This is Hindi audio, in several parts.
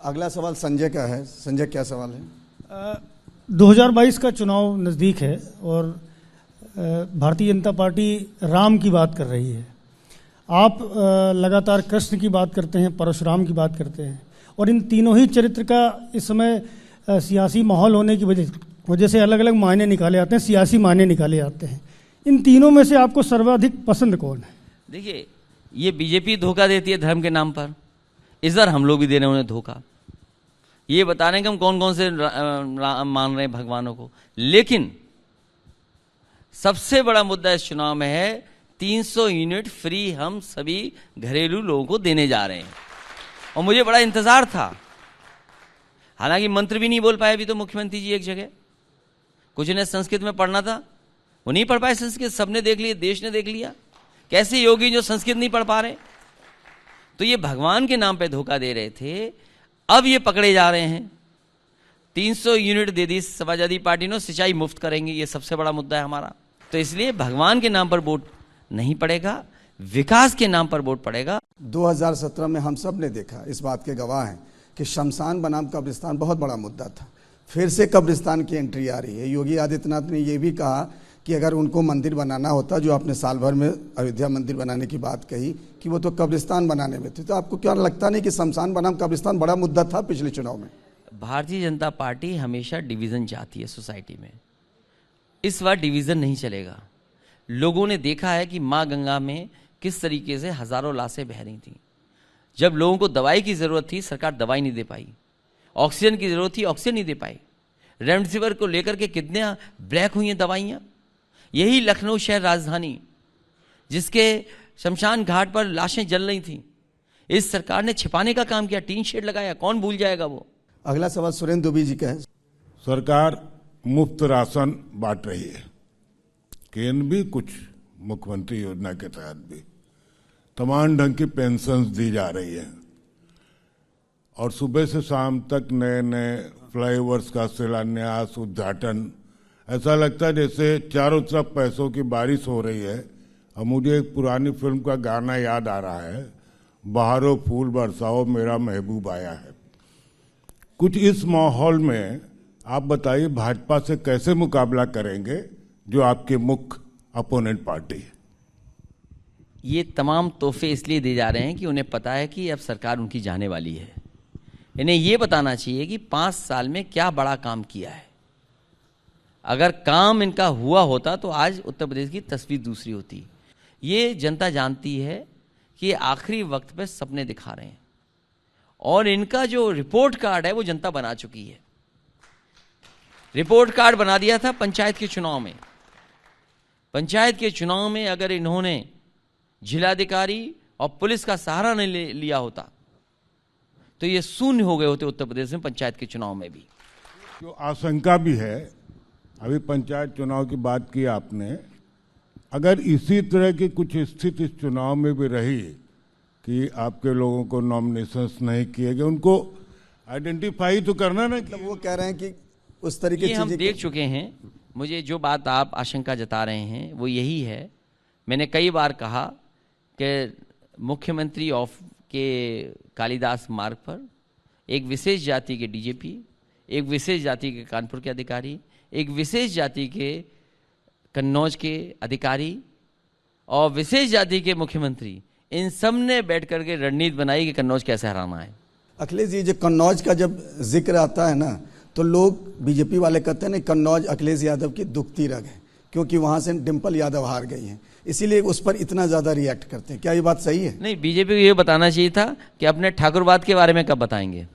अगला सवाल संजय का है। संजय, क्या सवाल है? 2022 का चुनाव नज़दीक है और भारतीय जनता पार्टी राम की बात कर रही है। आप लगातार कृष्ण की बात करते हैं, परशुराम की बात करते हैं, और इन तीनों ही चरित्र का इस समय सियासी माहौल होने की वजह से अलग अलग मायने निकाले जाते हैं, सियासी मायने निकाले जाते हैं। इन तीनों में से आपको सर्वाधिक पसंद कौन है? देखिए, ये बीजेपी धोखा देती है धर्म के नाम पर, इस बार हम लोग भी दे रहे हैं उन्हें धोखा। ये बता रहे हैं कि हम कौन कौन से मान रहे हैं भगवानों को, लेकिन सबसे बड़ा मुद्दा इस चुनाव में है 300 यूनिट फ्री हम सभी घरेलू लोगों को देने जा रहे हैं। और मुझे बड़ा इंतजार था, हालांकि मंत्री भी नहीं बोल पाए अभी तो मुख्यमंत्री जी एक जगह, कुछ इन्हें संस्कृत में पढ़ना था, वो नहीं पढ़ पाए संस्कृत, सबने देख लिया, देश ने देख लिया। कैसे योगी जो संस्कृत नहीं पढ़ पा रहे? तो ये भगवान के नाम पे धोखा दे रहे थे, अब ये पकड़े जा रहे हैं। 300 यूनिट दे दी समाजवादी पार्टी ने, सिंचाई मुफ्त करेंगे, ये सबसे बड़ा मुद्दा है हमारा। तो इसलिए भगवान के नाम पर वोट नहीं पड़ेगा, विकास के नाम पर वोट पड़ेगा। 2017 में हम सब ने देखा, इस बात के गवाह हैं कि शमशान बनाम कब्रिस्तान बहुत बड़ा मुद्दा था। फिर से कब्रिस्तान की एंट्री आ रही है। योगी आदित्यनाथ ने यह भी कहा कि अगर उनको मंदिर बनाना होता, जो आपने साल भर में अयोध्या मंदिर बनाने की बात कही, कि वो तो कब्रिस्तान बनाने में थे। तो आपको क्या लगता नहीं कि शमशान बनाम कब्रिस्तान बड़ा मुद्दा था पिछले चुनाव में? भारतीय जनता पार्टी हमेशा डिवीजन चाहती है सोसाइटी में, इस बार डिवीजन नहीं चलेगा। लोगों ने देखा है कि माँ गंगा में किस तरीके से हजारों लाशें बह रही थी। जब लोगों को दवाई की जरूरत थी, सरकार दवाई नहीं दे पाई। ऑक्सीजन की जरूरत थी, ऑक्सीजन नहीं दे पाई। रेमडेसिविर को लेकर के कितने ब्लैक हुई हैं दवाइयाँ। यही लखनऊ शहर राजधानी, जिसके शमशान घाट पर लाशें जल रही थी, इस सरकार ने छिपाने का काम किया, टीन शेड लगाया, कौन भूल जाएगा वो। अगला सवाल सुरेंद्र दुबे जी का है। सरकार मुफ्त राशन बांट रही है, केंद्र भी कुछ मुख्यमंत्री योजना के तहत भी तमाम ढंग की पेंशन दी जा रही है, और सुबह से शाम तक नए नए फ्लाईओवर्स का शिलान्यास, उद्घाटन, ऐसा लगता है जैसे चारों तरफ पैसों की बारिश हो रही है। अब मुझे एक पुरानी फिल्म का गाना याद आ रहा है, बहारो फूल बरसाओ मेरा महबूब आया है। कुछ इस माहौल में आप बताइए भाजपा से कैसे मुकाबला करेंगे, जो आपके मुख्य अपोनेंट पार्टी है? ये तमाम तोहफे इसलिए दिए जा रहे हैं कि उन्हें पता है कि अब सरकार उनकी जाने वाली है। इन्हें ये बताना चाहिए कि 5 साल में क्या बड़ा काम किया है। अगर काम इनका हुआ होता तो आज उत्तर प्रदेश की तस्वीर दूसरी होती। ये जनता जानती है कि आखिरी वक्त पे सपने दिखा रहे हैं, और इनका जो रिपोर्ट कार्ड है वो जनता बना चुकी है। रिपोर्ट कार्ड बना दिया था पंचायत के चुनाव में। पंचायत के चुनाव में अगर इन्होंने जिलाधिकारी और पुलिस का सहारा नहीं लिया होता तो ये शून्य हो गए होते उत्तर प्रदेश में पंचायत के चुनाव में भी। जो आशंका भी है, अभी पंचायत चुनाव की बात की आपने, अगर इसी तरह की कुछ स्थिति इस चुनाव में भी रही कि आपके लोगों को नॉमिनेशंस नहीं किए गए, उनको आइडेंटिफाई तो करना ना। मतलब वो कह रहे हैं कि उस तरीके ये हम देख चुके हैं। मुझे जो बात आप आशंका जता रहे हैं वो यही है। मैंने कई बार कहा कि मुख्यमंत्री ऑफ के कालिदास मार्ग पर एक विशेष जाति के डीजीपी, एक विशेष जाति के कानपुर के अधिकारी, एक विशेष जाति के कन्नौज के अधिकारी और विशेष जाति के मुख्यमंत्री, इन सब ने बैठ करके रणनीति बनाई कि कन्नौज कैसे हराना है। अखिलेश जी, जो कन्नौज का जब जिक्र आता है ना, तो लोग बीजेपी वाले कहते हैं ना, कन्नौज अखिलेश यादव की दुखती रग है, क्योंकि वहां से डिंपल यादव हार गई हैं, इसीलिए उस पर इतना ज्यादा रिएक्ट करते हैं। क्या ये बात सही है? नहीं, बीजेपी को ये बताना चाहिए था कि अपने ठाकुरवाद के बारे में कब बताएंगे।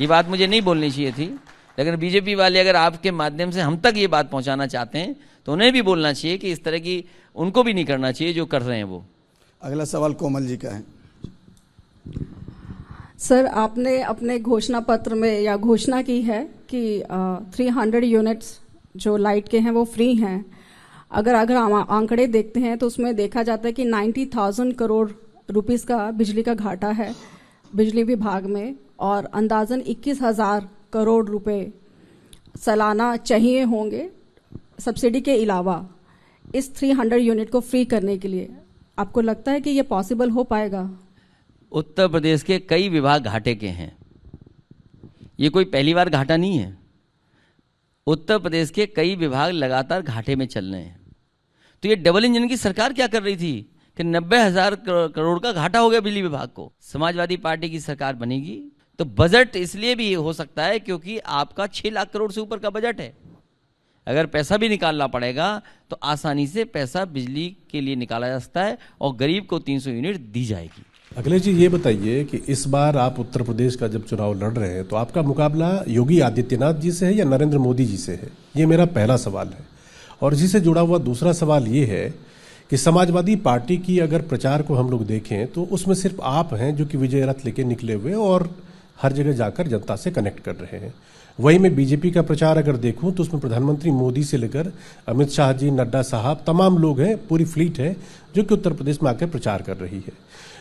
ये बात मुझे नहीं बोलनी चाहिए थी, लेकिन बीजेपी वाले अगर आपके माध्यम से हम तक ये बात पहुंचाना चाहते हैं तो उन्हें भी बोलना चाहिए कि इस तरह की उनको भी नहीं करना चाहिए जो कर रहे हैं वो। अगला सवाल कोमल जी का है। सर, आपने अपने घोषणा पत्र में या घोषणा की है कि 300 यूनिट्स जो लाइट के हैं वो फ्री हैं। अगर आंकड़े देखते हैं तो उसमें देखा जाता है कि 90,000 करोड़ रुपीस का बिजली का घाटा है बिजली विभाग में, और अंदाजन 21,000 करोड़ रुपए सालाना चाहिए होंगे सब्सिडी के अलावा इस 300 यूनिट को फ्री करने के लिए। आपको लगता है कि ये पॉसिबल हो पाएगा? उत्तर प्रदेश के कई विभाग घाटे के हैं। ये कोई पहली बार घाटा नहीं है। उत्तर प्रदेश के कई विभाग लगातार घाटे में चल रहे हैं। तो ये डबल इंजन की सरकार क्या कर रही थी कि 90,000 करोड़ का घाटा हो गया बिजली विभाग को। समाजवादी पार्टी की सरकार बनेगी तो बजट इसलिए भी हो सकता है क्योंकि आपका 6 लाख करोड़ से ऊपर का बजट है। अगर पैसा भी निकालना पड़ेगा तो आसानी से पैसा बिजली के लिए निकाला जा सकता है और गरीब को 300 यूनिट दी जाएगी। अखिलेश जी, ये बताइए कि इस बार आप उत्तर प्रदेश का जब चुनाव लड़ रहे हैं तो आपका मुकाबला योगी आदित्यनाथ जी से है या नरेंद्र मोदी जी से है? ये मेरा पहला सवाल है। और इसी से जुड़ा हुआ दूसरा सवाल ये है कि समाजवादी पार्टी की अगर प्रचार को हम लोग देखें तो उसमें सिर्फ आप हैं जो कि विजय रथ लेके निकले हुए और हर जगह जाकर जनता से कनेक्ट कर रहे हैं। वहीं मैं बीजेपी का प्रचार अगर देखूं तो उसमें प्रधानमंत्री मोदी से लेकर अमित शाह जी, नड्डा साहब, तमाम लोग हैं, पूरी फ्लीट है जो कि उत्तर प्रदेश में आकर प्रचार कर रही है।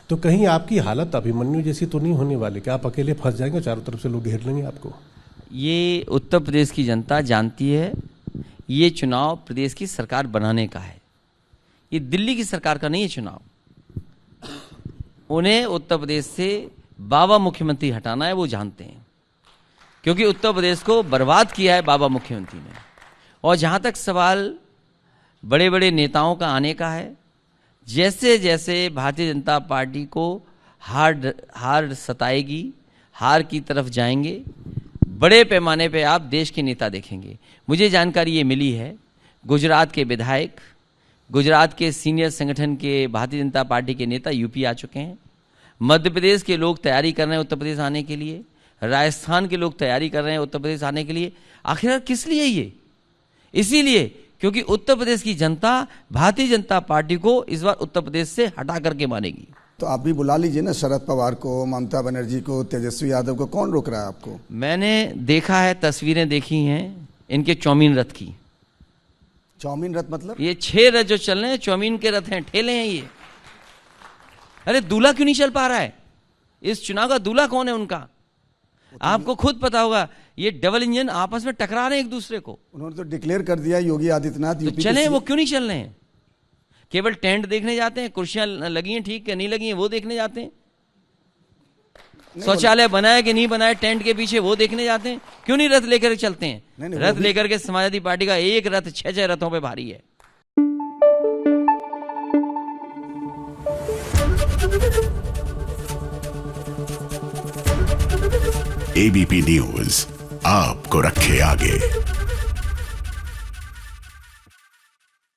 तो कहीं आपकी हालत अभिमन्यु जैसी तो नहीं होने वाली कि आप अकेले फंस जाएंगे, चारों तरफ से लोग घेर लेंगे आपको? ये उत्तर प्रदेश की जनता जानती है, ये चुनाव प्रदेश की सरकार बनाने का है, ये दिल्ली की सरकार का नहीं है चुनाव। उन्हें उत्तर प्रदेश से बाबा मुख्यमंत्री हटाना है, वो जानते हैं, क्योंकि उत्तर प्रदेश को बर्बाद किया है बाबा मुख्यमंत्री ने। और जहाँ तक सवाल बड़े बड़े नेताओं का आने का है, जैसे जैसे भारतीय जनता पार्टी को हार सताएगी, हार की तरफ जाएंगे, बड़े पैमाने पे आप देश के नेता देखेंगे। मुझे जानकारी ये मिली है, गुजरात के विधायक, गुजरात के सीनियर संगठन के भारतीय जनता पार्टी के नेता यूपी आ चुके हैं। मध्य प्रदेश के लोग तैयारी कर रहे हैं उत्तर प्रदेश आने के लिए, राजस्थान के लोग तैयारी कर रहे हैं उत्तर प्रदेश आने के लिए। आखिर किस लिए ये? इसीलिए क्योंकि उत्तर प्रदेश की जनता भारतीय जनता पार्टी को इस बार उत्तर प्रदेश से हटा करके मानेगी। तो आप भी बुला लीजिए ना शरद पवार को, ममता बनर्जी को, तेजस्वी यादव को। कौन रोक रहा है आपको? मैंने देखा है, तस्वीरें देखी हैं इनके चौमीन रथ की। चौमीन रथ मतलब? ये 6 रथ जो चल रहे हैं चौमीन के रथ हैं, ठेले हैं ये। अरे दूल्हा क्यों नहीं चल पा रहा है? इस चुनाव का दूल्हा कौन है उनका? आपको खुद पता होगा, ये डबल इंजन आपस में टकरा रहे हैं एक दूसरे को। उन्होंने तो डिक्लेयर कर दिया योगी आदित्यनाथ तो चले, वो क्यों नहीं चल रहे हैं? केवल टेंट देखने जाते हैं, कुर्सियां लगी हैं ठीक है नहीं लगी हैं वो देखने जाते हैं, शौचालय बनाया कि नहीं बनाया टेंट के पीछे वो देखने जाते हैं। क्यों नहीं रथ लेकर चलते हैं? रथ लेकर के समाजवादी पार्टी का एक रथ 6 रथों पे भारी है। एबीपी न्यूज आपको रखे आगे।